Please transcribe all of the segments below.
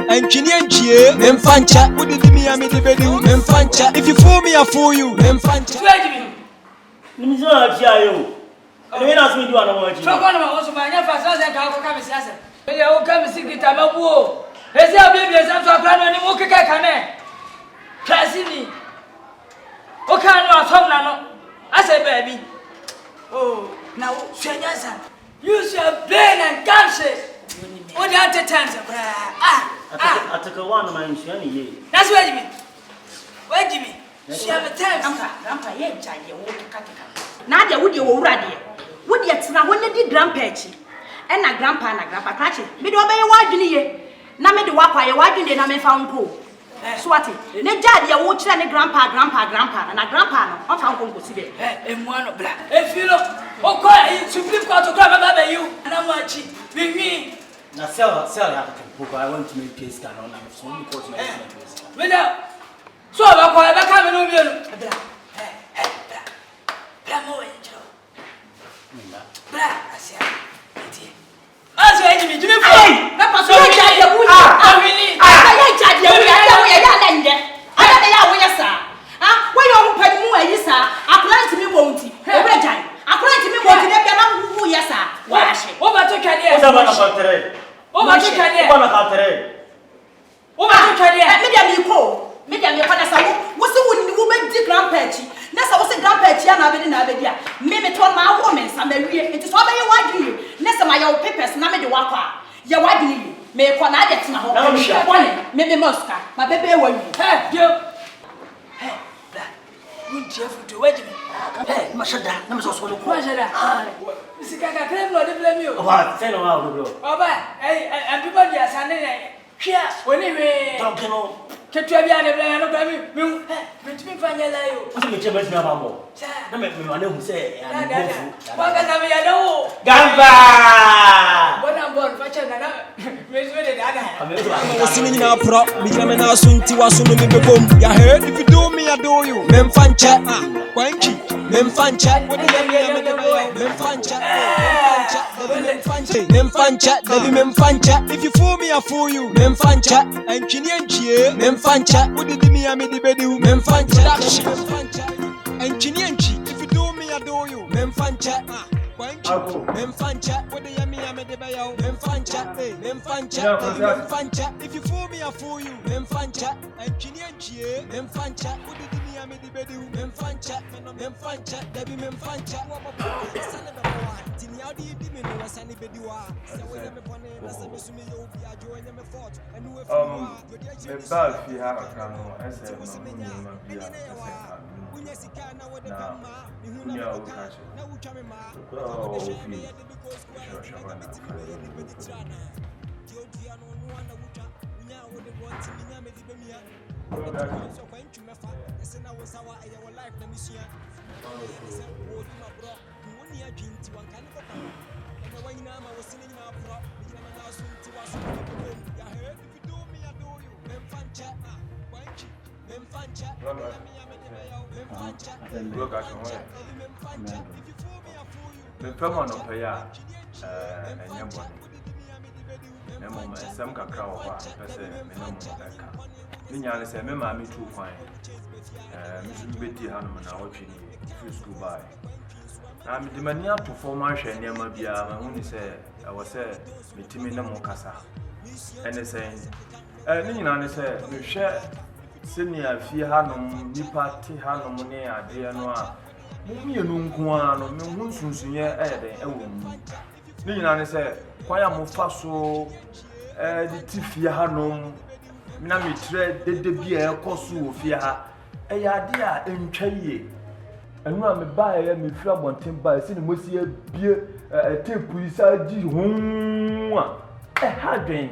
Enchinie, Memfancha, who did me a medibedu, Memfancha. If you fool me, I fool you, Memfancha. Nimzo I mean, ask me to one more. So one of my first and come as they all come see it. I'm a war. There's a baby as I'm so glad when you walk a cane. Cassini. Okay, no, I say, baby. Oh, now, Shanyasa. Use your brain and cancer. What the other times? I took a one of my shiny. That's what you mean. Wait, Jimmy. She have a time. Grandpa, yeah, Jay, you walk a cat. Nadia, would you already? Would you have one did grandpatchy? And a grandpa and a grandpa catchy. Me do obey what you need. Now, me do what I want you to found pool. Swati, Nejad, you watch any grandpa, and a grandpa, of Uncle City. And one of black. If you look, oh, quite Supreme Court to grab about you, and I'm watching with me. Now, sell book. I want to make peace canon. I'm so important. Without so I'm coming over you. Black, I said, as you ate me, do you know? That's what I really. I me kwa na get na ho me Moscow my baby wa you yo won jefu to wait me mashada na so so ko mashada sika ka krem no de blame you wa say no wa bro oba and people dey asane hia woni we don't know ketua bia de blame no blame me me fanya la yo o se me chebe na ba mo na me wane hu say ya ni bofu wa ka na me ya dawo gamba bona bon facha na me so de dada Listening now, prop, me now soon to us on the boom. Ya heard if you do me, I do you. Memfancha, Wanky, Memfancha, what the Memfancha, Memfancha, Memfancha. If you fool me, I fool you. Memfancha, and Chinianchi, Memfancha, what did me, I made the bedu, Memfancha, and Chinianchi. If you do me, I do you. Memfancha, Memfancha, what the yummy I made the bayo, Memfancha, Memfancha, if you fool me, I fool you. Memfancha, and Chinianchi, Memfancha, what did me I made the bedu, Memfancha, Debbie Memfancha, son of a boy, Tiniadi, Dimino was any bedua, so when I'm upon it, as a Missumi, you'll be a joy and a fort, and who if the bad you have a canoe, I said, the Perman of Paya and Yambo. Some cacao, minimum. Minya say, Mamma, too fine. Miss Betty Hanuman, our school by. I'm the mania performer, and Yamabia, my only say, I was said, Mitimina Mocasa. And they say, Nina say, you share senior fear Hanum, Nipati Hanum, dear Noir. Mummy and Unquano, no Munsun, a woman. Nina say, why am I faso? The Tifia Hanum, Minami tread the beer, Cosu, Fia, a idea in Chaye. And when I buy a me flab on timber, I see the Monsieur beer, a tape with a hadrin.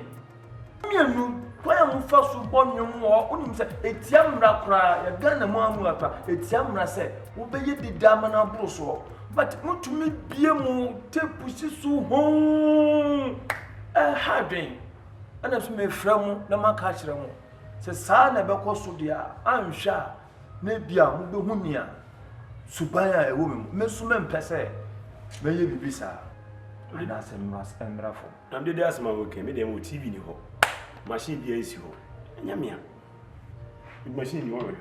Me and you, why am I faso born your more? Only say, a tiamra cry, a gun and mamma, a tiamra said, obey the damana broso. But not to me, beer more tape with so home. A hadrin. And as me from the Macashram says, Sana Bacoso, dear, I'm sure, maybe I'm the Hunia. Subaya, a woman, Messuman Pesse, may you be bizarre. And that's a mass and raffle. I'm the Dasma who came in with TV. machine bi esi ho nyamia machine ni wo hwehwe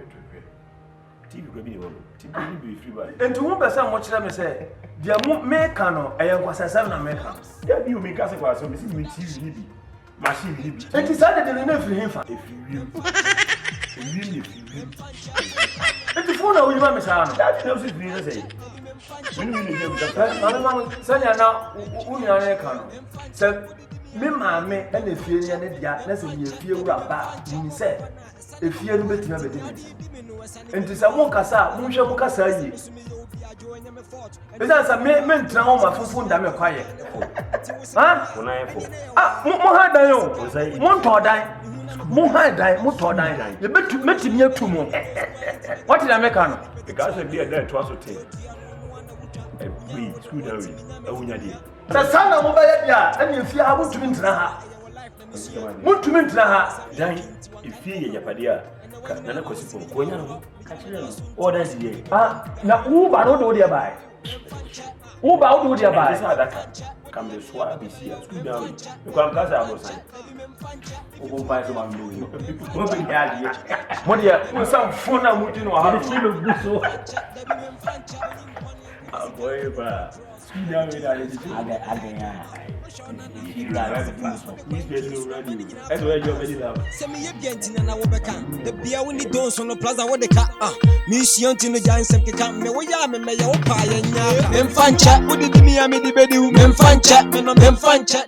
TV go bi ni wo TV bi free by enti wo besa mo kire me se dia mo meka no eyenkwasasa na meka ya bi o mi ka se kwa so mi si mi TV ni bi machine ni bi enti sa de na free himfa efiri enti fo na wo yima me sa no da bi na so free na say minu ni dem da mama sanya na unya na ka no se me maame na efie ne ne dia na se ye efie wura ba ni se efie no betima be de enti se mo kasa mo hwe mo kasa yi esa sa me ntra ho ma fufu nda me kwaye ha ona e fo mo ha dan yo mo nto dan mo ha dan mo to dan ye betu metimi atu mo what did I make no because e bia da to aso te we school da we awunya de sa sana mo ba ya bia ani efie ha mo tumi ntra ha mo tumi ntra ha dan efie ye yapade a na na kwasi fo ko nya no ka kire no orders ye na uba no do dia bai uba o do dia bai sa adaka kam de soa bi si school da we ko am ka sa abosan O bom pai so ma ndo yo. mo bi ya die mo dia mo sam fo na mo di no ha Ele chega do so. boy ba school da we da de Aga ya. Se me ye bientina na wo beka the bia woni don so no plaza wo de ka mi sianti no jansem ke ka me wo ya me ye wo pa ya nya me mfancha wo de mi ya me di bedi wo me mfancha me no me mfancha